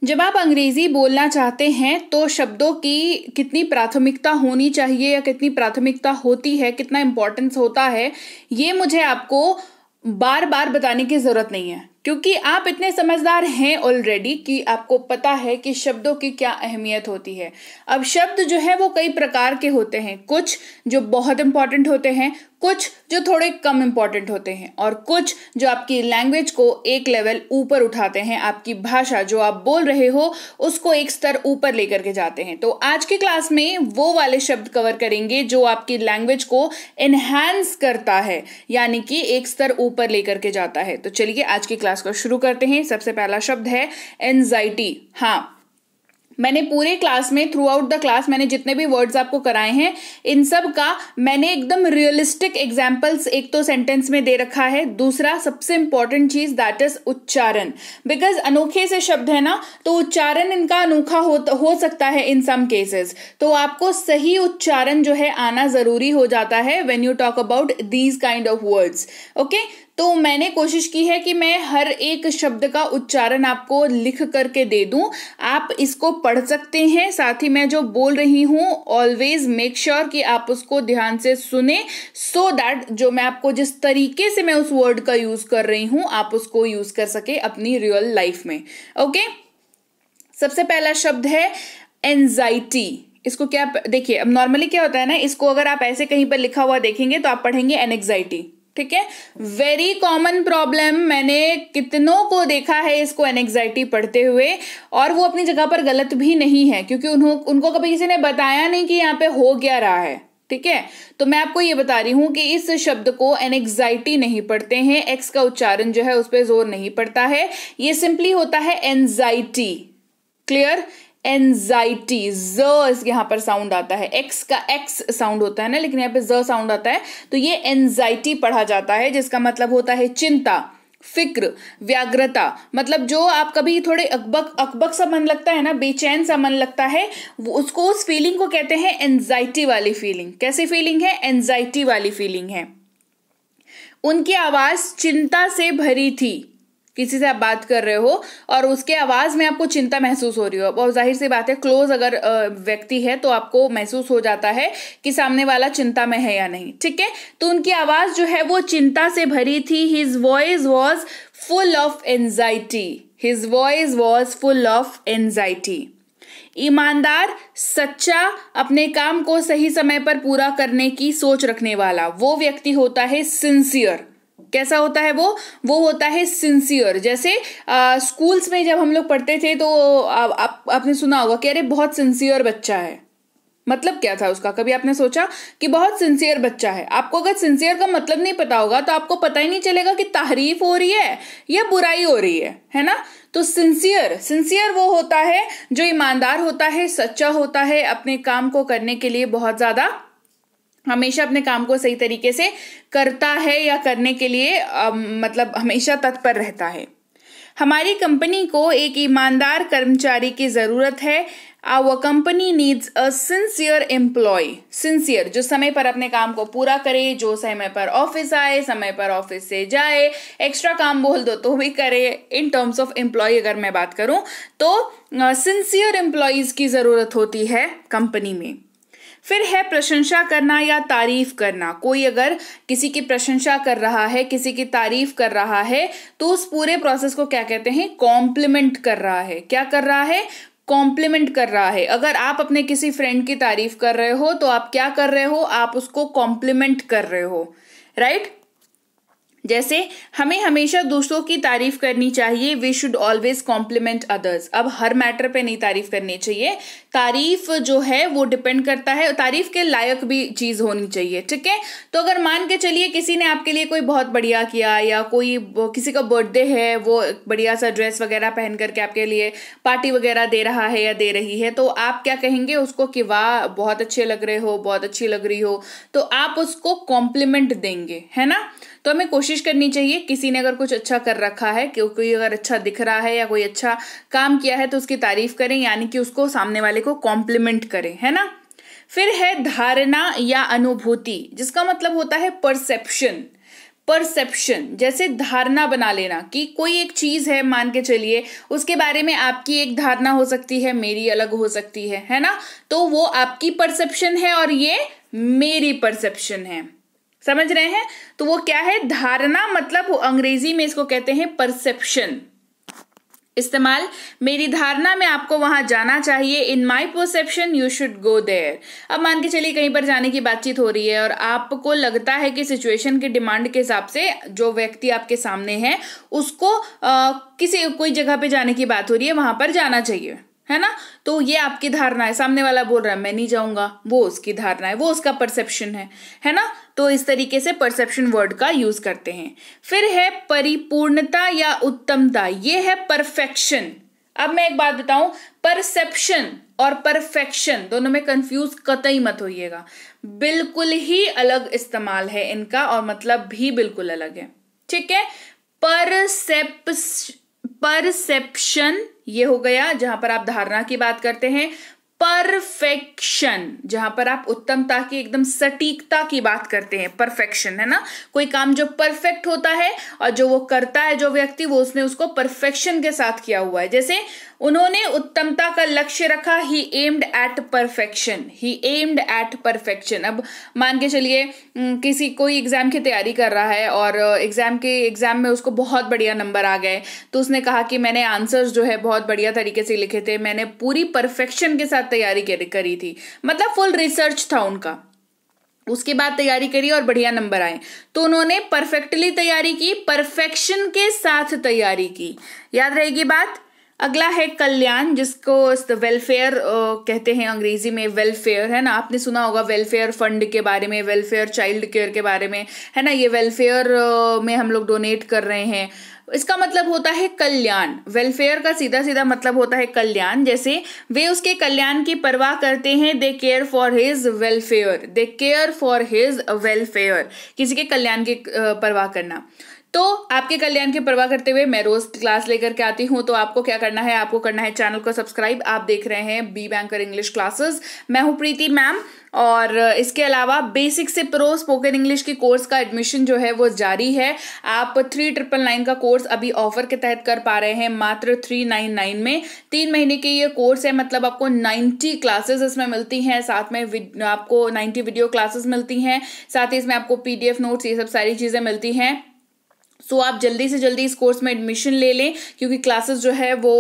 जब आप अंग्रेजी बोलना चाहते हैं तो शब्दों की कितनी प्राथमिकता होनी चाहिए या कितनी प्राथमिकता होती है, कितना इम्पोर्टेंस होता है, ये मुझे आपको बार बार बताने की जरूरत नहीं है, क्योंकि आप इतने समझदार हैं ऑलरेडी कि आपको पता है कि शब्दों की क्या अहमियत होती है। अब शब्द जो है वो कई प्रकार के होते हैं, कुछ जो बहुत इंपॉर्टेंट होते हैं, कुछ जो थोड़े कम इंपॉर्टेंट होते हैं, और कुछ जो आपकी लैंग्वेज को एक लेवल ऊपर उठाते हैं, आपकी भाषा जो आप बोल रहे हो उसको एक स्तर ऊपर लेकर के जाते हैं। तो आज की क्लास में वो वाले शब्द कवर करेंगे जो आपकी लैंग्वेज को एनहांस करता है, यानी कि एक स्तर ऊपर लेकर के जाता है। तो चलिए आज की क्लास को शुरू करते हैं। सबसे पहला शब्द है एंजाइटी। हाँ, मैंने पूरे क्लास में थ्रू आउट द क्लास मैंने जितने भी वर्ड्स आपको कराए हैं, इन सब का मैंने एकदम रियलिस्टिक एग्जांपल्स एक तो सेंटेंस में दे रखा है। दूसरा सबसे इंपॉर्टेंट चीज दैट इज उच्चारण, बिकॉज अनोखे से शब्द है ना, तो उच्चारण इनका अनोखा हो सकता है इन सम केसेस। तो आपको सही उच्चारण जो है आना जरूरी हो जाता है when you talk about these kind of words. Okay, तो मैंने कोशिश की है कि मैं हर एक शब्द का उच्चारण आपको लिख करके दे दूं, आप इसको पढ़ सकते हैं। साथ ही मैं जो बोल रही हूं ऑलवेज मेक श्योर कि आप उसको ध्यान से सुने, सो दैट जो मैं आपको जिस तरीके से मैं उस वर्ड का यूज कर रही हूं आप उसको यूज कर सके अपनी रियल लाइफ में। ओके, सबसे पहला शब्द है एंजाइटी। इसको क्या देखिए, अब नॉर्मली क्या होता है ना, इसको अगर आप ऐसे कहीं पर लिखा हुआ देखेंगे तो आप पढ़ेंगे एनेक्साइटी। ठीक है, वेरी कॉमन प्रॉब्लम। मैंने कितनों को देखा है इसको एनेक्साइटी पढ़ते हुए, और वो अपनी जगह पर गलत भी नहीं है, क्योंकि उनको कभी किसी ने बताया नहीं कि यहाँ पे हो क्या रहा है। ठीक है, तो मैं आपको ये बता रही हूं कि इस शब्द को एनेक्साइटी नहीं पढ़ते हैं, एक्स का उच्चारण जो है उस पर जोर नहीं पड़ता है, ये सिंपली होता है एंजाइटी। क्लियर, एंजाइटी, ज यहां पर साउंड आता है, एक्स का एक्स साउंड होता है ना, लेकिन यहाँ पे ज साउंड आता है, तो ये एंजाइटी पढ़ा जाता है, जिसका मतलब होता है चिंता, फिक्र, व्याग्रता। मतलब जो आप कभी थोड़े अकबक सा मन लगता है ना, बेचैन सा मन लगता है, उसको उस फीलिंग को कहते हैं एंजाइटी वाली फीलिंग। कैसी फीलिंग है? एंजाइटी वाली फीलिंग है। उनकी आवाज चिंता से भरी थी। किसी से आप बात कर रहे हो और उसके आवाज में आपको चिंता महसूस हो रही हो, और जाहिर सी बात है क्लोज अगर व्यक्ति है तो आपको महसूस हो जाता है कि सामने वाला चिंता में है या नहीं। ठीक है, तो उनकी आवाज जो है वो चिंता से भरी थी। His voice was full of anxiety. His voice was full of anxiety. ईमानदार, सच्चा, अपने काम को सही समय पर पूरा करने की सोच रखने वाला, वो व्यक्ति होता है सिंसियर। कैसा होता है वो होता है सिंसियर। जैसे स्कूल्स में जब हम लोग पढ़ते थे तो आपने सुना होगा कि अरे बहुत सिंसियर बच्चा है। मतलब क्या था उसका? कभी आपने सोचा कि बहुत सिंसियर बच्चा है? आपको अगर सिंसियर का मतलब नहीं पता होगा तो आपको पता ही नहीं चलेगा कि तारीफ हो रही है या बुराई हो रही है ना। तो सिंसियर वो होता है जो ईमानदार होता है, सच्चा होता है, अपने काम को करने के लिए बहुत ज्यादा हमेशा अपने काम को सही तरीके से करता है, या करने के लिए मतलब हमेशा तत्पर रहता है। हमारी कंपनी को एक ईमानदार कर्मचारी की जरूरत है। Our company needs a sincere employee। Sincere, जो समय पर अपने काम को पूरा करे, जो समय पर ऑफिस आए, समय पर ऑफिस से जाए, एक्स्ट्रा काम बोल दो तो भी करे। इन टर्म्स ऑफ एम्प्लॉय अगर मैं बात करूं तो सिंसियर एम्प्लॉयज की जरूरत होती है कंपनी में। फिर है प्रशंसा करना या तारीफ करना। कोई अगर किसी की प्रशंसा कर रहा है, किसी की तारीफ कर रहा है, तो उस पूरे प्रोसेस को क्या कहते हैं? कॉम्प्लीमेंट कर रहा है। क्या कर रहा है? कॉम्प्लीमेंट कर रहा है। अगर आप अपने किसी फ्रेंड की तारीफ कर रहे हो तो आप क्या कर रहे हो? आप उसको कॉम्प्लीमेंट कर रहे हो, राइट? जैसे हमें हमेशा दूसरों की तारीफ करनी चाहिए। We should always compliment others. अब हर मैटर पे नहीं तारीफ करनी चाहिए। तारीफ जो है वो डिपेंड करता है, तारीफ के लायक भी चीज होनी चाहिए। ठीक है, तो अगर मान के चलिए किसी ने आपके लिए कोई बहुत बढ़िया किया, या किसी का बर्थडे है, वो बढ़िया सा ड्रेस वगैरह पहन करके आपके लिए पार्टी वगैरह दे रहा है या दे रही है, तो आप क्या कहेंगे उसको कि वाह बहुत अच्छे लग रहे हो, बहुत अच्छी लग रही हो, तो आप उसको कॉम्प्लीमेंट देंगे, है ना। तो हमें कोशिश करनी चाहिए, किसी ने अगर कुछ अच्छा कर रखा है, कोई अगर अच्छा दिख रहा है या कोई अच्छा काम किया है तो उसकी तारीफ करें, यानी कि उसको सामने वाले को कॉम्प्लीमेंट करें, है ना। फिर है धारणा या अनुभूति, जिसका मतलब होता है परसेप्शन। परसेप्शन, जैसे धारणा बना लेना कि कोई एक चीज है, मान के चलिए उसके बारे में आपकी एक धारणा हो सकती है, मेरी अलग हो सकती है ना, तो वो आपकी परसेप्शन है और ये मेरी परसेप्शन है, समझ रहे हैं। तो वो क्या है, धारणा, मतलब अंग्रेजी में इसको कहते हैं परसेप्शन। इस्तेमाल, मेरी धारणा में आपको वहां जाना चाहिए, in my perception you should go there. अब मान के चलिए कहीं पर जाने की बातचीत हो रही है और आपको लगता है कि सिचुएशन की डिमांड के हिसाब से जो व्यक्ति आपके सामने है उसको कोई जगह पे जाने की बात हो रही है, वहां पर जाना चाहिए, है ना। तो ये आपकी धारणा है, सामने वाला बोल रहा है मैं नहीं जाऊंगा, वो उसकी धारणा है, वो उसका परसेप्शन है ना। तो इस तरीके से परसेप्शन वर्ड का यूज करते हैं। फिर है परिपूर्णता या उत्तमता, ये है परफेक्शन। अब मैं एक बात बताऊं, परसेप्शन और परफेक्शन दोनों में कंफ्यूज कतई मत होइएगा, बिल्कुल ही अलग इस्तेमाल है इनका और मतलब भी बिल्कुल अलग है, ठीक है। परसेप्शन ये हो गया जहां पर आप धारणा की बात करते हैं, परफेक्शन जहां पर आप उत्तमता की, एकदम सटीकता की बात करते हैं, परफेक्शन, है ना। कोई काम जो परफेक्ट होता है और जो वो करता है जो व्यक्ति, वो उसने उसको परफेक्शन के साथ किया हुआ है। जैसे उन्होंने उत्तमता का लक्ष्य रखा, he aimed at perfection, he aimed at perfection. अब मान के चलिए कोई एग्जाम की तैयारी कर रहा है और एग्जाम में उसको बहुत बढ़िया नंबर आ गए, तो उसने कहा कि मैंने आंसर्स जो है बहुत बढ़िया तरीके से लिखे थे, मैंने पूरी परफेक्शन के साथ तैयारी करी थी, मतलब फुल रिसर्च था उनका, उसके बाद तैयारी करी और बढ़िया नंबर आए। तो उन्होंने परफेक्टली तैयारी की, परफेक्शन के साथ तैयारी की, याद रहेगी बात। अगला है कल्याण, जिसको वेलफेयर कहते हैं, अंग्रेजी में वेलफेयर, है ना। आपने सुना होगा वेलफेयर फंड के बारे में, वेलफेयर चाइल्ड केयर के बारे में, है ना। ये वेलफेयर में हम लोग डोनेट कर रहे हैं, इसका मतलब होता है कल्याण। वेलफेयर का सीधा सीधा मतलब होता है कल्याण। जैसे वे उसके कल्याण की परवाह करते हैं, they care for his welfare, they care for his welfare, किसी के कल्याण की परवाह करना। तो आपके कल्याण की परवाह करते हुए मैं रोज क्लास लेकर के आती हूँ, तो आपको क्या करना है, आपको करना है चैनल को सब्सक्राइब। आप देख रहे हैं बी बैंकर इंग्लिश क्लासेस, मैं हूँ प्रीति मैम। और इसके अलावा बेसिक से प्रो स्पोकन इंग्लिश की कोर्स का एडमिशन जो है वो जारी है। आप 3999 का कोर्स अभी ऑफर के तहत कर पा रहे हैं मात्र 399 में। 3 महीने के ये कोर्स है, मतलब आपको 90 क्लासेस इसमें मिलती हैं, साथ में आपको 90 वीडियो क्लासेस मिलती हैं, साथ ही इसमें आपको PDF नोट्स, ये सब सारी चीजें मिलती हैं। सो आप जल्दी से जल्दी इस कोर्स में एडमिशन ले लें, क्योंकि क्लासेस जो है वो,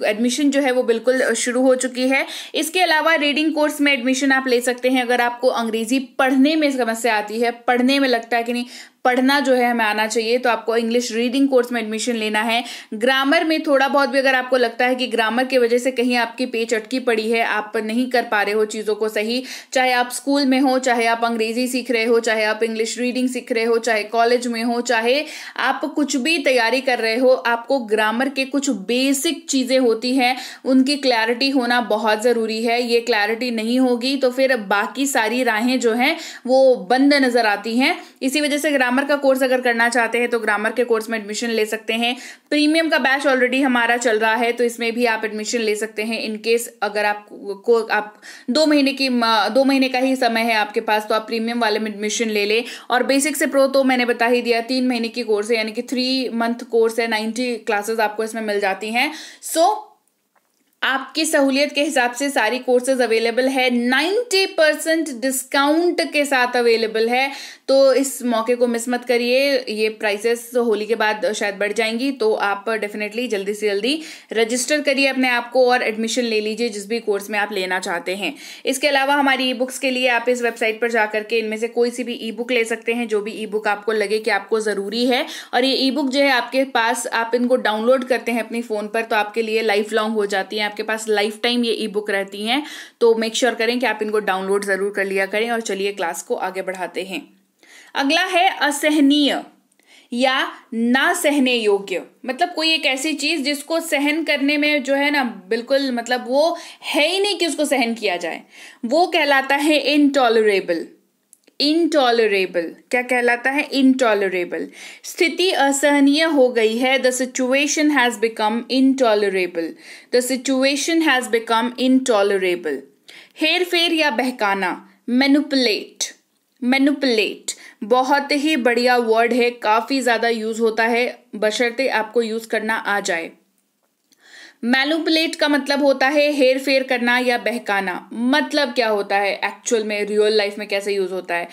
एडमिशन जो है वो बिल्कुल शुरू हो चुकी है। इसके अलावा रीडिंग कोर्स में एडमिशन आप ले सकते हैं अगर आपको अंग्रेजी पढ़ने में समस्या आती है, पढ़ने में लगता है कि नहीं पढ़ना जो है हमें आना चाहिए, तो आपको इंग्लिश रीडिंग कोर्स में एडमिशन लेना है। ग्रामर में थोड़ा बहुत भी अगर आपको लगता है कि ग्रामर की वजह से कहीं आपकी पेच अटकी पड़ी है, आप नहीं कर पा रहे हो चीज़ों को सही, चाहे आप स्कूल में हो, चाहे आप अंग्रेजी सीख रहे हो, चाहे आप इंग्लिश रीडिंग सीख रहे हो, चाहे कॉलेज में हो, चाहे आप कुछ भी तैयारी कर रहे हो, आपको ग्रामर के कुछ बेसिक चीज़ें होती हैं, उनकी क्लैरिटी होना बहुत ज़रूरी है। ये क्लैरिटी नहीं होगी तो फिर बाकी सारी राहें जो हैं वो बंद नज़र आती हैं। इसी वजह से ग्रामर का कोर्स अगर करना चाहते हैं तो ग्रामर के कोर्स में एडमिशन ले सकते हैं। प्रीमियम का बैच ऑलरेडी हमारा चल रहा है, तो इसमें भी आप एडमिशन ले सकते हैं। इनकेस अगर आप 2 महीने का ही समय है आपके पास, तो आप प्रीमियम वाले में एडमिशन ले ले। और बेसिक से प्रो तो मैंने बता ही दिया, 3 महीने की कोर्स है, यानी कि 3 मंथ कोर्स है, 90 क्लासेस आपको इसमें मिल जाती हैं। आपकी सहूलियत के हिसाब से सारी कोर्सेज अवेलेबल है, 90% डिस्काउंट के साथ अवेलेबल है, तो इस मौके को मिस मत करिए। ये प्राइसेस होली के बाद शायद बढ़ जाएंगी, तो आप डेफिनेटली जल्दी से जल्दी रजिस्टर करिए अपने आप को और एडमिशन ले लीजिए जिस भी कोर्स में आप लेना चाहते हैं। इसके अलावा हमारी ई बुक्स के लिए आप इस वेबसाइट पर जाकर के इनमें से कोई सी भी ई बुक ले सकते हैं, जो भी ई बुक आपको लगे कि आपको ज़रूरी है। और ये ई बुक जो है आपके पास, आप इनको डाउनलोड करते हैं अपनी फ़ोन पर, तो आपके लिए लाइफ लॉन्ग हो जाती है, आपके पास लाइफ टाइम ये ई बुक रहती हैं। तो मेक श्योर करें कि आप इनको डाउनलोड जरूर कर लिया करें। और चलिए क्लास को आगे बढ़ाते हैं। अगला है असहनीय या ना सहने योग्य, मतलब कोई एक ऐसी चीज जिसको सहन करने में जो है ना बिल्कुल, मतलब वो है ही नहीं कि उसको सहन किया जाए, वो कहलाता है इनटॉलरेबल। इनटॉलरेबल क्या कहलाता है? इनटॉलरेबल। स्थिति असहनीय हो गई है, the situation has become intolerable, the situation has become intolerable. हेर फेर या बहकाना, मैनिपुलेट, मैनिपुलेट, बहुत ही बढ़िया वर्ड है, काफी ज्यादा यूज होता है, बशर्ते आपको यूज करना आ जाए। मैनिपुलेट का मतलब होता है हेर फेर करना या बहकाना। मतलब क्या होता है एक्चुअल में, रियल लाइफ में कैसे यूज होता है?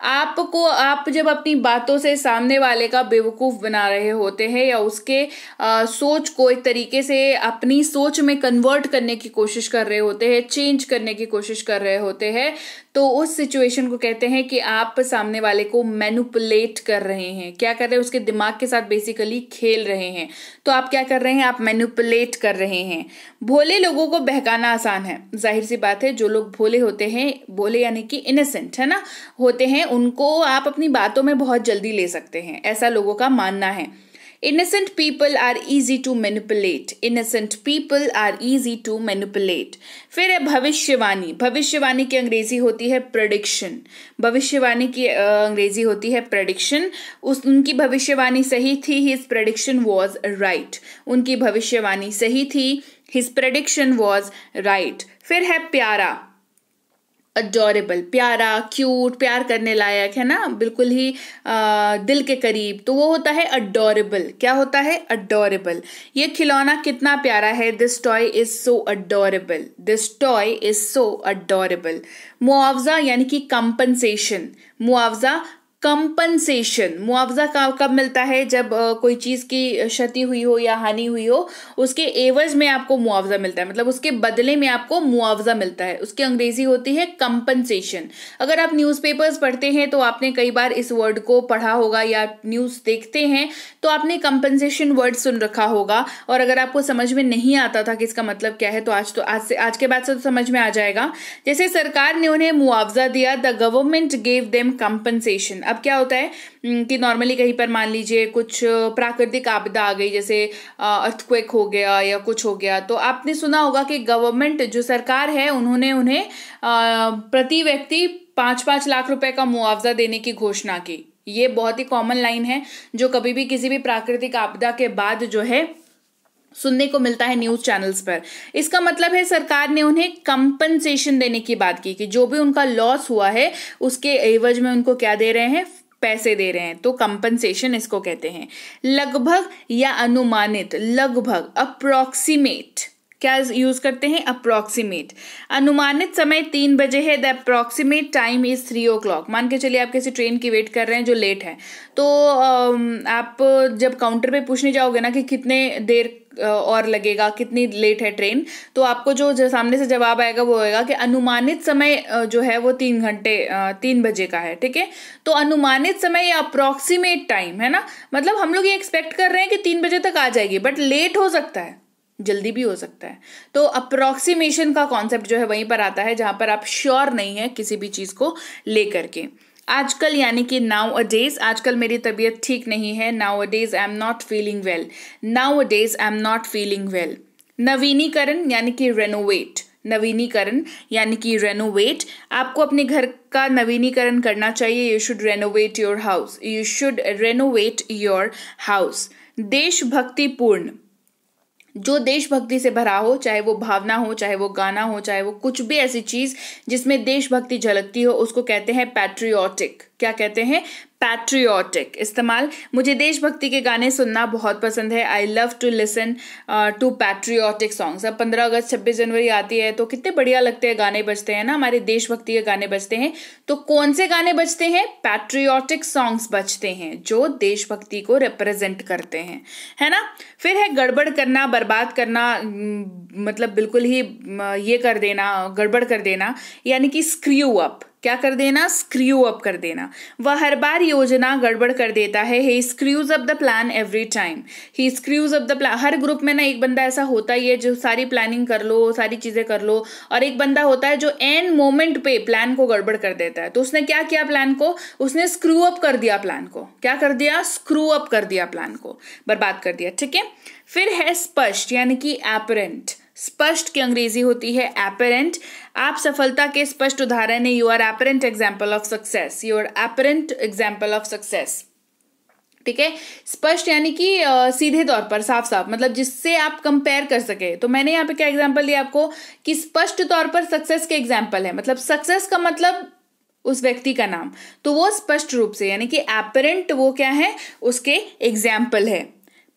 आप जब अपनी बातों से सामने वाले का बेवकूफ बना रहे होते हैं या उसके सोच को एक तरीके से अपनी सोच में कन्वर्ट करने की कोशिश कर रहे होते हैं, चेंज करने की कोशिश कर रहे होते हैं, तो उस सिचुएशन को कहते हैं कि आप सामने वाले को मैनिपुलेट कर रहे हैं। क्या कर रहे हैं? उसके दिमाग के साथ बेसिकली खेल रहे हैं। तो आप क्या कर रहे हैं? आप मैनिपुलेट कर रहे हैं। भोले लोगों को बहकाना आसान है, जाहिर सी बात है। जो लोग भोले होते हैं, भोले यानी कि इनोसेंट है ना, होते हैं, उनको आप अपनी बातों में बहुत जल्दी ले सकते हैं, ऐसा लोगों का मानना है। Innocent people are easy to manipulate. Innocent people are easy to manipulate. फिर है भविष्यवाणी। भविष्यवाणी की अंग्रेजी होती है prediction. भविष्यवाणी की अंग्रेजी होती है prediction. उनकी भविष्यवाणी सही थी, his prediction was right. उनकी भविष्यवाणी सही थी, his prediction was right. फिर है प्यारा, अडोरेबल, प्यारा, क्यूट, प्यार करने लायक है ना, बिल्कुल ही दिल के करीब, तो वो होता है अडोरेबल। क्या होता है? अडोरेबल। ये खिलौना कितना प्यारा है, this toy is so adorable, this toy is so adorable. मुआवजा यानी कि कंपनसेशन। मुआवजा, कंपनसेशन। मुआवजा कब मिलता है? जब कोई चीज की क्षति हुई हो या हानि हुई हो, उसके एवज में आपको मुआवजा मिलता है, मतलब उसके बदले में आपको मुआवजा मिलता है। उसकी अंग्रेजी होती है कंपनसेशन। अगर आप न्यूज़पेपर्स पढ़ते हैं तो आपने कई बार इस वर्ड को पढ़ा होगा, या न्यूज़ देखते हैं तो आपने कंपनसेशन वर्ड सुन रखा होगा। और अगर आपको समझ में नहीं आता था कि इसका मतलब क्या है, तो आज के बाद से तो समझ में आ जाएगा। जैसे सरकार ने उन्हें मुआवजा दिया, the government gave them compensation. अब क्या होता है कि नॉर्मली कहीं पर मान लीजिए कुछ प्राकृतिक आपदा आ गई, जैसे अर्थक्वेक हो गया या कुछ हो गया, तो आपने सुना होगा कि गवर्नमेंट, जो सरकार है, उन्होंने उन्हें प्रति व्यक्ति 5-5 लाख रुपए का मुआवजा देने की घोषणा की। ये बहुत ही कॉमन लाइन है जो कभी भी किसी भी प्राकृतिक आपदा के बाद जो है सुनने को मिलता है न्यूज चैनल्स पर। इसका मतलब है सरकार ने उन्हें कंपनसेशन देने की बात की, कि जो भी उनका लॉस हुआ है उसके एवज में उनको क्या दे रहे हैं? पैसे दे रहे हैं। तो कंपनसेशन इसको कहते हैं। लगभग या अनुमानित, लगभग, अप्रोक्सीमेट। क्या यूज करते हैं? अप्रोक्सीमेट। अनुमानित समय 3 बजे है, the approximate time is 3 o'clock। मान के चलिए आप किसी ट्रेन की वेट कर रहे हैं जो लेट है, तो आप जब काउंटर पे पूछने जाओगे ना कि कितने देर और लगेगा, कितनी लेट है ट्रेन, तो आपको जो सामने से जवाब आएगा वो होगा कि अनुमानित समय जो है वो 3 बजे का है। ठीक है, तो अनुमानित समय या अप्रोक्सीमेट टाइम है ना, मतलब हम लोग ये एक्सपेक्ट कर रहे हैं कि 3 बजे तक आ जाएगी, बट लेट हो सकता है, जल्दी भी हो सकता है। तो अप्रोक्सीमेशन का कॉन्सेप्ट जो है वहीं पर आता है जहां पर आप श्योर नहीं है किसी भी चीज को लेकर के। आजकल यानी कि नाउ अ डेज, आजकल मेरी तबीयत ठीक नहीं है, now a days I am not feeling well, now a days I am not feeling well. नवीनीकरण यानी कि रेनोवेट, नवीनीकरण यानी कि रेनोवेट। आपको अपने घर का नवीनीकरण करना चाहिए, you should renovate your house, you should renovate your house. देशभक्तिपूर्ण, जो देशभक्ति से भरा हो, चाहे वो भावना हो, चाहे वो गाना हो, चाहे वो कुछ भी ऐसी चीज जिसमें देशभक्ति झलकती हो, उसको कहते हैं पैट्रियोटिक। क्या कहते हैं? पैट्रियोटिक। इस्तेमाल, मुझे देशभक्ति के गाने सुनना बहुत पसंद है, I love to listen to patriotic songs. अब 15 अगस्त 26 जनवरी आती है तो कितने बढ़िया लगते हैं, गाने बजते हैं ना, हमारे देशभक्ति के गाने बजते हैं। तो कौन से गाने बजते हैं? पैट्रियोटिक सॉन्ग्स बजते हैं जो देशभक्ति को रिप्रेजेंट करते हैं, है ना। फिर है गड़बड़ करना, बर्बाद करना, मतलब बिल्कुल ही ये कर देना, गड़बड़ कर देना, यानी कि स्क्रू अप। क्या कर देना? स्क्रू अप कर देना। वह हर बार योजना गड़बड़ कर देता है, he screws up the plan every time, he screws up the plan. हर ग्रुप में ना एक बंदा ऐसा होता ही है जो सारी प्लानिंग कर लो, सारी चीजें कर लो, और एक बंदा होता है जो एन मोमेंट पे प्लान को गड़बड़ कर देता है। तो उसने क्या किया? प्लान को उसने स्क्रू अप कर दिया, प्लान को क्या कर दिया? स्क्रू अप कर दिया, प्लान को बर्बाद कर दिया। ठीक है, फिर है स्पष्ट यानी कि एपरेंट। स्पष्ट की अंग्रेजी होती है एपरेंट। आप सफलता के स्पष्ट उदाहरण है, you are apparent example of success, you are apparent example of success. ठीक है, स्पष्ट यानी कि सीधे तौर पर, साफ साफ, मतलब जिससे आप कंपेयर कर सके। तो मैंने यहाँ पे क्या एग्जांपल दिया आपको कि स्पष्ट तौर पर सक्सेस के एग्जांपल है, मतलब सक्सेस का मतलब उस व्यक्ति का नाम, तो वो स्पष्ट रूप से यानी कि एपरेंट वो क्या है, उसके एग्जाम्पल है।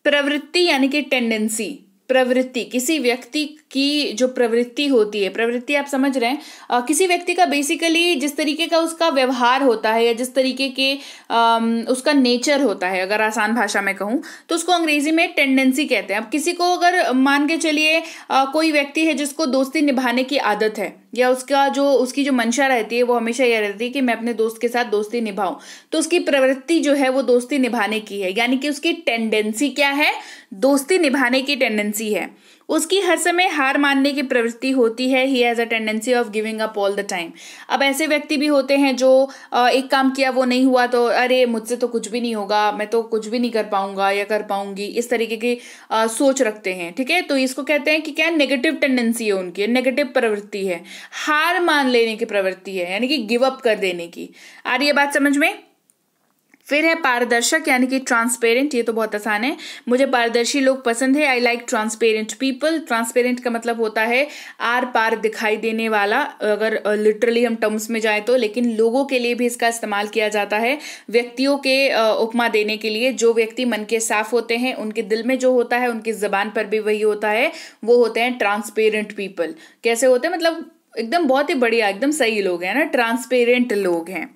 प्रवृत्ति यानी कि टेंडेंसी, प्रवृत्ति किसी व्यक्ति की जो प्रवृत्ति होती है, प्रवृत्ति आप समझ रहे हैं, किसी व्यक्ति का बेसिकली जिस तरीके का उसका व्यवहार होता है या जिस तरीके के उसका नेचर होता है, अगर आसान भाषा में कहूँ तो उसको अंग्रेजी में टेंडेंसी कहते हैं। अब किसी को अगर मान के चलिए कोई व्यक्ति है जिसको दोस्ती निभाने की आदत है या उसकी जो मंशा रहती है वो हमेशा यह रहती है कि मैं अपने दोस्त के साथ दोस्ती निभाऊं, तो उसकी प्रवृत्ति जो है वो दोस्ती निभाने की है, यानी कि उसकी टेंडेंसी क्या है, दोस्ती निभाने की टेंडेंसी है। उसकी हर समय हार मानने की प्रवृत्ति होती है, he has a tendency of giving up all the time. अब ऐसे व्यक्ति भी होते हैं जो एक काम किया वो नहीं हुआ तो अरे मुझसे तो कुछ भी नहीं होगा, मैं तो कुछ भी नहीं कर पाऊंगा या कर पाऊंगी, इस तरीके की सोच रखते हैं। ठीक है, तो इसको कहते हैं कि क्या नेगेटिव टेंडेंसी है उनकी, नेगेटिव प्रवृत्ति है, हार मान लेने की प्रवृत्ति है, यानी कि गिव अप कर देने की। आ रही है बात समझ में? फिर है पारदर्शक यानी कि ट्रांसपेरेंट, ये तो बहुत आसान है, मुझे पारदर्शी लोग पसंद है, I like transparent people. Transparent का मतलब होता है आर पार दिखाई देने वाला, अगर लिटरली हम टर्म्स में जाए तो, लेकिन लोगों के लिए भी इसका इस्तेमाल किया जाता है, व्यक्तियों के उपमा देने के लिए। जो व्यक्ति मन के साफ होते हैं, उनके दिल में जो होता है उनकी जबान पर भी वही होता है, वो होते हैं ट्रांसपेरेंट पीपल। कैसे होते हैं, मतलब एकदम बहुत ही बढ़िया, एकदम सही लोग हैं ना, ट्रांसपेरेंट लोग हैं।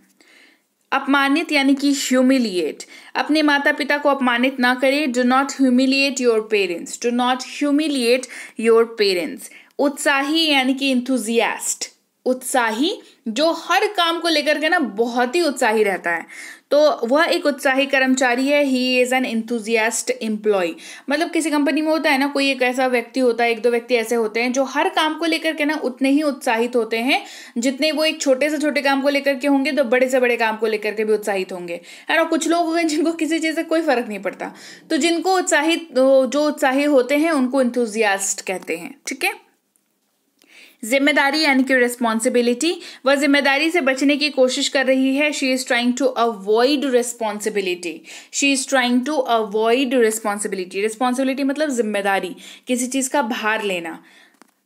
अपमानित यानी कि ह्यूमिलिएट, अपने माता पिता को अपमानित ना करें, do not humiliate your parents, do not humiliate your parents. उत्साही यानी कि इंथुजियास्ट, उत्साही जो हर काम को लेकर के ना बहुत ही उत्साही रहता है, तो वह एक उत्साही कर्मचारी है, he is an enthusiast employ. मतलब किसी कंपनी में होता है ना, कोई एक ऐसा व्यक्ति होता है, एक दो व्यक्ति ऐसे होते हैं जो हर काम को लेकर के ना उतने ही उत्साहित होते हैं जितने वो एक छोटे से छोटे काम को लेकर के होंगे, तो बड़े से बड़े काम को लेकर के भी उत्साहित होंगे, है ना। कुछ लोग होंगे जिनको किसी चीज से कोई फर्क नहीं पड़ता, तो जिनको जो उत्साही होते हैं उनको इंथुजियास्ट कहते हैं। ठीक है, जिम्मेदारी यानी कि रिस्पॉन्सिबिलिटी, वह जिम्मेदारी से बचने की कोशिश कर रही है, she is trying to avoid responsibility, she is trying to avoid responsibility. Responsibility मतलब जिम्मेदारी, किसी चीज का भार लेना,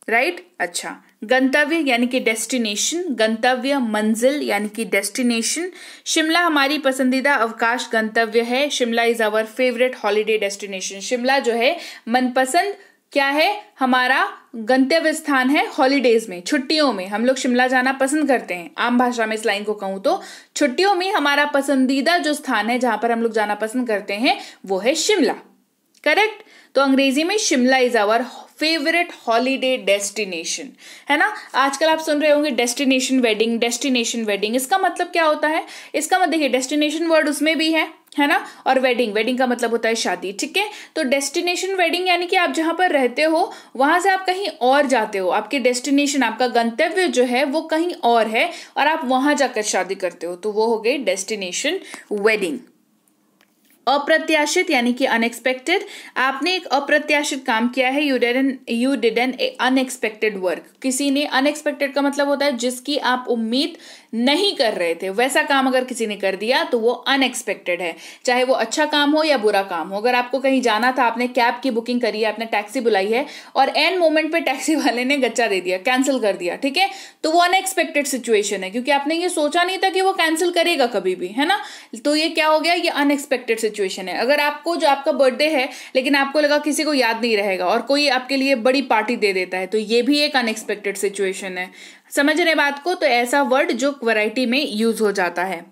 राइट। अच्छा, गंतव्य यानी कि डेस्टिनेशन, गंतव्य मंजिल यानी कि डेस्टिनेशन। शिमला हमारी पसंदीदा अवकाश गंतव्य है, Shimla is our favourite holiday destination. Shimla जो है मनपसंद क्या है, हमारा गंतव्य स्थान है हॉलीडेज में, छुट्टियों में हम लोग शिमला जाना पसंद करते हैं। आम भाषा में इस लाइन को कहूं तो छुट्टियों में हमारा पसंदीदा जो स्थान है जहां पर हम लोग जाना पसंद करते हैं वो है शिमला। करेक्ट, तो अंग्रेजी में Shimla is our favourite holiday destination, है ना। आजकल आप सुन रहे होंगे डेस्टिनेशन वेडिंग, डेस्टिनेशन वेडिंग, इसका मतलब क्या होता है, इसका मतलब देखिए डेस्टिनेशन वर्ड उसमें भी है ना, और वेडिंग का मतलब होता है शादी। ठीक है, तो डेस्टिनेशन वेडिंग यानी कि आप जहां पर रहते हो वहां से आप कहीं और जाते हो, आपके डेस्टिनेशन, आपका गंतव्य जो है वो कहीं और है और आप वहां जाकर शादी करते हो, तो वो हो गई डेस्टिनेशन वेडिंग। अप्रत्याशित यानी कि अनएक्सपेक्टेड, आपने एक अप्रत्याशित काम किया है, you did an unexpected work. किसी ने, अनएक्सपेक्टेड का मतलब होता है जिसकी आप उम्मीद नहीं कर रहे थे, वैसा काम अगर किसी ने कर दिया तो वो अनएक्सपेक्टेड है, चाहे वो अच्छा काम हो या बुरा काम हो। अगर आपको कहीं जाना था, आपने कैब की बुकिंग करी है, आपने टैक्सी बुलाई है और एन मोमेंट पे टैक्सी वाले ने गच्चा दे दिया, कैंसिल कर दिया, ठीक है, तो वो अनएक्सपेक्टेड सिचुएशन है, क्योंकि आपने ये सोचा नहीं था कि वो कैंसिल करेगा कभी भी, है ना। तो ये क्या हो गया, ये अनएक्सपेक्टेड सिचुएशन है। अगर आपको, जो आपका बर्थडे है लेकिन आपको लगा किसी को याद नहीं रहेगा और कोई आपके लिए बड़ी पार्टी दे देता है, तो ये भी एक अनएक्सपेक्टेड सिचुएशन है। समझ रहे बात को, तो ऐसा वर्ड जो वैरायटी में यूज हो जाता है।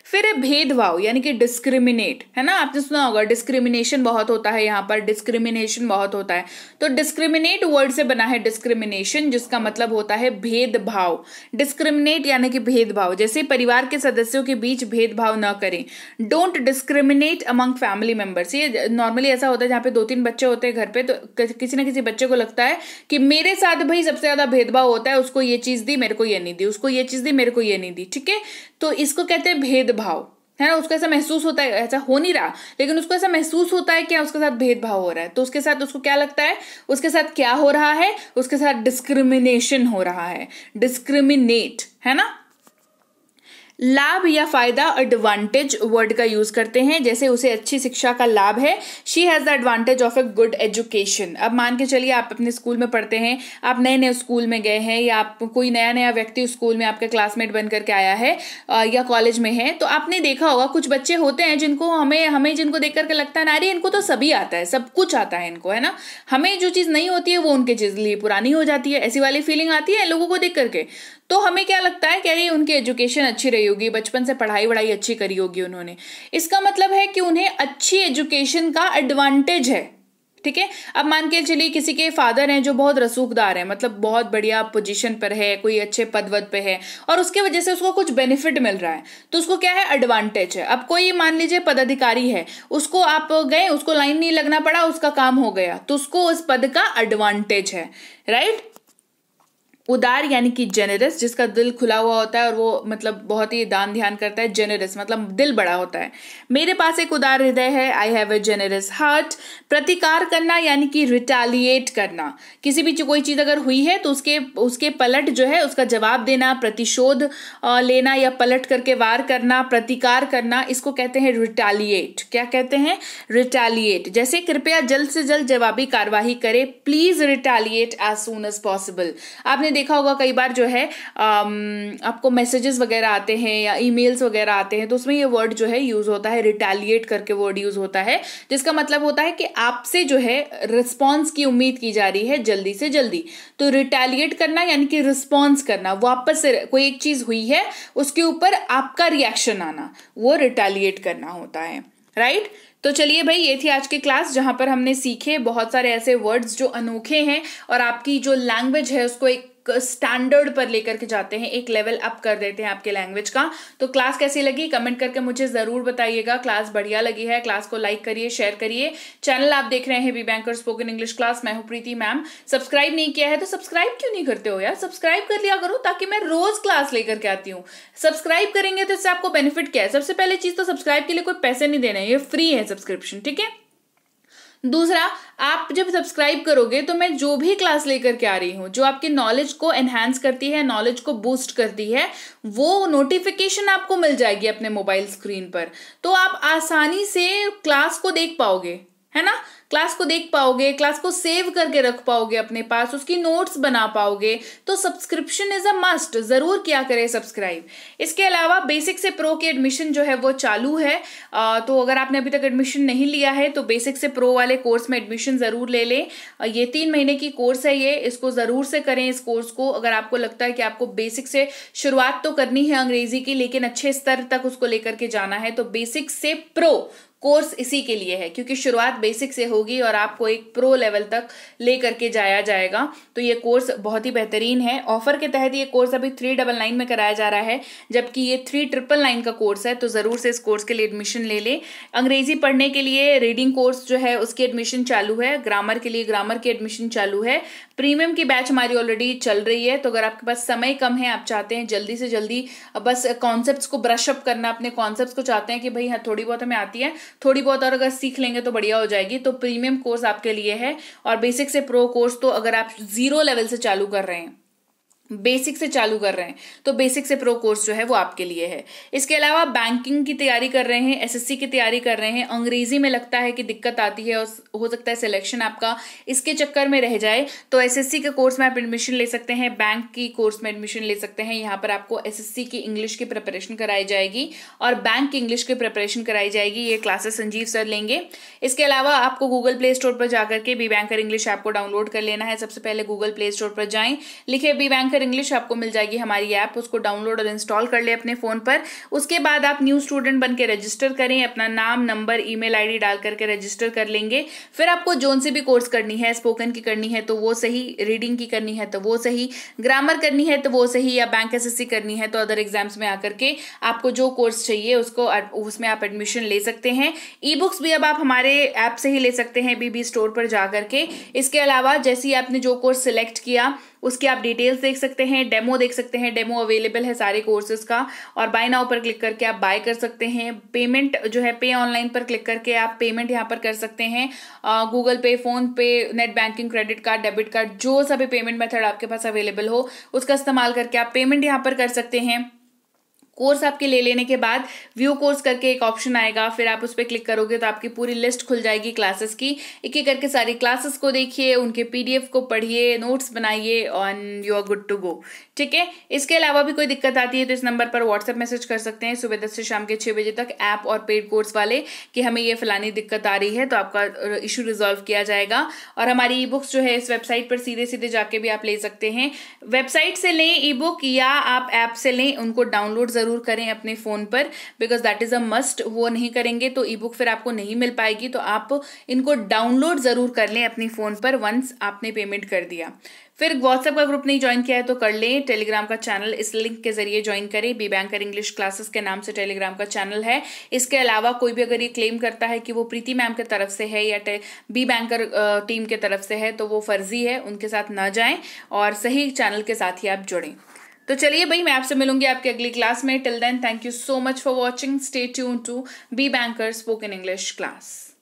फिर है भेदभाव यानी कि डिस्क्रिमिनेट, है ना, आपने सुना होगा डिस्क्रिमिनेशन बहुत होता है, यहाँ पर डिस्क्रिमिनेशन बहुत होता है, तो डिस्क्रिमिनेट वर्ड से बना है डिस्क्रिमिनेशन, जिसका मतलब होता है भेदभाव। डिस्क्रिमिनेट यानी कि भेदभाव, जैसे परिवार के सदस्यों के बीच भेदभाव न करें, don't discriminate among family members. ये नॉर्मली ऐसा होता है जहाँ पे 2-3 बच्चे होते हैं घर पे, तो किसी ना किसी बच्चे को लगता है कि मेरे साथ भाई सबसे ज्यादा भेदभाव होता है, उसको ये चीज दी मेरे को ये नहीं दी, उसको ये चीज दी मेरे को ये नहीं दी, ठीक है, तो इसको कहते हैं भेदभाव, है ना। उसको ऐसा महसूस होता है, ऐसा हो नहीं रहा लेकिन उसको ऐसा महसूस होता है कि उसके साथ भेदभाव हो रहा है, तो उसके साथ उसको क्या लगता है, उसके साथ क्या हो रहा है, उसके साथ डिस्क्रिमिनेशन हो रहा है, डिस्क्रिमिनेट, है ना। लाभ या फायदा एडवांटेज वर्ड का यूज करते हैं, जैसे उसे अच्छी शिक्षा का लाभ है, she has the advantage of a good education. अब मान के चलिए आप अपने स्कूल में पढ़ते हैं, आप नए नए स्कूल में गए हैं, या आप कोई नया नया व्यक्ति स्कूल में आपके क्लासमेट बन करके आया है या कॉलेज में है, तो आपने देखा होगा कुछ बच्चे होते हैं जिनको हमें जिनको देख करके लगता है ना अरे इनको तो सभी आता है, सब कुछ आता है इनको, है ना। हमें जो चीज नहीं होती है वो उनके चीज लिए पुरानी हो जाती है, ऐसी वाली फीलिंग आती है लोगों को देख करके। तो हमें क्या लगता है कि अरे उनकी एजुकेशन अच्छी रही होगी, बचपन से पढ़ाई वढ़ाई अच्छी करी होगी उन्होंने, इसका मतलब है कि उन्हें अच्छी एजुकेशन का एडवांटेज है। ठीक है, अब मान के चलिए किसी के फादर हैं जो बहुत रसूखदार हैं, मतलब बहुत बढ़िया पोजीशन पर है, कोई अच्छे पद वद पे है, और उसके वजह से उसको कुछ बेनिफिट मिल रहा है, तो उसको क्या है, एडवांटेज है। अब कोई मान लीजिए पदाधिकारी है, उसको आप गए, उसको लाइन नहीं लगना पड़ा, उसका काम हो गया, तो उसको उस पद का एडवांटेज है, राइट। उदार यानी कि जेनरस, जिसका दिल खुला हुआ होता है और वो मतलब बहुत ही दान ध्यान करता है। जेनरस मतलब दिल बड़ा होता है। मेरे पास एक उदार हृदय है, I have a generous heart. प्रतिकार करना यानी कि रिटालिएट करना, किसी भी कोई चीज अगर हुई है तो उसके पलट जो है उसका जवाब देना, प्रतिशोध लेना या पलट करके वार करना, प्रतिकार करना, इसको कहते हैं रिटालिएट। क्या कहते हैं, रिटालिएट। जैसे कृपया जल्द से जल्द जवाबी कार्यवाही करे, please retaliate as soon as possible. आपने देखा होगा कई बार जो है आपको मैसेजेस वगैरह आते हैं या ईमेल्स वगैरह आते हैं, तो उसमें ये वर्ड जो है यूज होता है, रिटालिएट करके वर्ड यूज होता है, जिसका मतलब होता है कि आपसे जो है रिस्पॉन्स की उम्मीद की जा रही है जल्दी से जल्दी। तो रिटालिएट करना यानी कि रिस्पॉन्स करना, वापस से कोई एक चीज हुई है उसके ऊपर आपका रिएक्शन आना, वो रिटालिएट करना होता है, राइट। तो चलिए भाई, ये थी आज की क्लास जहां पर हमने सीखे बहुत सारे ऐसे वर्ड्स जो अनोखे हैं और आपकी जो लैंग्वेज है उसको एक स्टैंडर्ड पर लेकर के जाते हैं, एक लेवल अप कर देते हैं आपके लैंग्वेज का। तो क्लास कैसी लगी कमेंट करके मुझे जरूर बताइएगा। क्लास बढ़िया लगी है, क्लास को लाइक करिए, शेयर करिए। चैनल आप देख रहे हैं B banker spoken English class, मैं हूं प्रीति मैम। सब्सक्राइब नहीं किया है तो सब्सक्राइब क्यों नहीं करते हो यार, सब्सक्राइब कर लिया करो ताकि मैं रोज क्लास लेकर के आती हूँ। सब्सक्राइब करेंगे तो इससे आपको बेनिफिट क्या है, सबसे पहले चीज तो सब्सक्राइब के लिए कोई पैसे नहीं देने, ये फ्री है सब्सक्रिप्शन, ठीक है। दूसरा, आप जब सब्सक्राइब करोगे तो मैं जो भी क्लास लेकर के आ रही हूँ, जो आपकी नॉलेज को एनहांस करती है, नॉलेज को बूस्ट करती है, वो नोटिफिकेशन आपको मिल जाएगी अपने मोबाइल स्क्रीन पर। तो आप आसानी से क्लास को देख पाओगे, है ना, क्लास को देख पाओगे, क्लास को सेव करके रख पाओगे अपने पास, उसकी नोट्स बना पाओगे। तो सब्सक्रिप्शन इज अ मस्ट, जरूर किया करें सब्सक्राइब। इसके अलावा बेसिक से प्रो की एडमिशन जो है वो चालू है, तो अगर आपने अभी तक एडमिशन नहीं लिया है तो बेसिक से प्रो वाले कोर्स में एडमिशन जरूर ले लें। ये 3 महीने की कोर्स है, ये इसको जरूर से करें इस कोर्स को। अगर आपको लगता है कि आपको बेसिक से शुरुआत तो करनी है अंग्रेजी की, लेकिन अच्छे स्तर तक उसको लेकर के जाना है, तो बेसिक से प्रो कोर्स इसी के लिए है, क्योंकि शुरुआत बेसिक से होगी और आपको एक प्रो लेवल तक ले करके जाया जाएगा। तो ये कोर्स बहुत ही बेहतरीन है। ऑफर के तहत ये कोर्स अभी 399 में कराया जा रहा है, जबकि ये 3999 का कोर्स है। तो जरूर से इस कोर्स के लिए एडमिशन ले लें। अंग्रेजी पढ़ने के लिए रीडिंग कोर्स जो है उसकी एडमिशन चालू है, ग्रामर के लिए ग्रामर की एडमिशन चालू है। प्रीमियम की बैच हमारी ऑलरेडी चल रही है। तो अगर आपके पास समय कम है, आप चाहते हैं जल्दी से जल्दी बस कॉन्सेप्ट्स को ब्रश अप करना, अपने कॉन्सेप्ट्स को चाहते हैं कि भाई हाँ थोड़ी बहुत हमें आती है, थोड़ी बहुत और अगर सीख लेंगे तो बढ़िया हो जाएगी, तो प्रीमियम कोर्स आपके लिए है। और बेसिक से प्रो कोर्स तो अगर आप 0 लेवल से चालू कर रहे हैं, बेसिक से चालू कर रहे हैं, तो बेसिक से प्रो कोर्स जो है वो आपके लिए है। इसके अलावा बैंकिंग की तैयारी कर रहे हैं, एसएससी की तैयारी कर रहे हैं, अंग्रेजी में लगता है कि दिक्कत आती है और हो सकता है सिलेक्शन आपका इसके चक्कर में रह जाए, तो एसएससी के कोर्स में आप एडमिशन ले सकते हैं, बैंक की कोर्स में एडमिशन ले सकते हैं। यहाँ पर आपको एसएससी की इंग्लिश की प्रिपरेशन कराई जाएगी और बैंक की इंग्लिश की प्रिपरेशन कराई जाएगी। ये क्लासेस संजीव सर लेंगे। इसके अलावा आपको गूगल प्ले स्टोर पर जाकर के बी बैंकर इंग्लिश ऐप को डाउनलोड कर लेना है। सबसे पहले गूगल प्ले स्टोर पर जाएं, लिखे बी बैंकर इंग्लिश, आपको मिल जाएगी हमारी ऐप, उसको डाउनलोड और इंस्टॉल कर ले अपने फोन पर। उसके बाद आप न्यू स्टूडेंट बन के रजिस्टर करें, अपना नाम, नंबर, ईमेल आईडी डाल करके रजिस्टर कर लेंगे। फिर आपको जोन से भी कोर्स करनी है, स्पोकन की करनी है तो वो सही, रीडिंग की करनी है तो वो सही, ग्रामर करनी है तो वो सही, या बैंक एसएससी करनी है तो अदर एग्जाम्स में आकर के आपको जो कोर्स चाहिए उसको उसमें आप एडमिशन ले सकते हैं। ई बुक्स भी अब आप हमारे ऐप से ही ले सकते हैं, बीबी स्टोर पर जाकर के। इसके अलावा जैसे ही आपने जो कोर्स सिलेक्ट किया उसकी आप डिटेल्स देख सकते हैं, डेमो देख सकते हैं, डेमो अवेलेबल है सारे कोर्सेज का, और बाय नाउ पर क्लिक करके आप बाय कर सकते हैं। पेमेंट जो है पे ऑनलाइन पर क्लिक करके आप पेमेंट यहाँ पर कर सकते हैं। गूगल पे, फोन पे, net banking, credit card, debit card, जो सभी पेमेंट मेथड आपके पास अवेलेबल हो उसका इस्तेमाल करके आप पेमेंट यहाँ पर कर सकते हैं। कोर्स आपके ले लेने के बाद व्यू कोर्स करके एक ऑप्शन आएगा, फिर आप उस पर क्लिक करोगे तो आपकी पूरी लिस्ट खुल जाएगी क्लासेस की। एक एक करके सारी क्लासेस को देखिए, उनके पीडीएफ को पढ़िए, नोट्स बनाइए and you are good to go. ठीक है, इसके अलावा भी कोई दिक्कत आती है तो इस नंबर पर व्हाट्सएप मैसेज कर सकते हैं सुबह 10 से शाम के 6 बजे तक, ऐप और पेड कोर्स वाले, कि हमें ये फलानी दिक्कत आ रही है, तो आपका इशू रिजॉल्व किया जाएगा। और हमारी ई बुक्स जो है इस वेबसाइट पर सीधे सीधे जाके भी आप ले सकते हैं। वेबसाइट से लें ई बुक या आप ऐप से लें, उनको डाउनलोड जरूर करें अपने फोन पर, because that is a must. वो नहीं करेंगे तो ई बुक फिर आपको नहीं मिल पाएगी, तो आप इनको डाउनलोड जरूर कर लें अपनी फोन पर वंस आपने पेमेंट कर दिया। फिर व्हाट्सएप का ग्रुप नहीं ज्वाइन किया है तो कर लें, टेलीग्राम का चैनल इस लिंक के जरिए ज्वाइन करें, बी बैंकर इंग्लिश क्लासेस के नाम से टेलीग्राम का चैनल है। इसके अलावा कोई भी अगर ये क्लेम करता है कि वो प्रीति मैम की तरफ से है या बी बैंकर टीम के तरफ से है, तो वो फर्जी है, उनके साथ ना जाएं और सही चैनल के साथ ही आप जुड़ें। तो चलिए भाई, मैं आपसे मिलूंगी आपकी अगली क्लास में। Till then, thank you so much for watching. Stay tune to B banker spoken English class.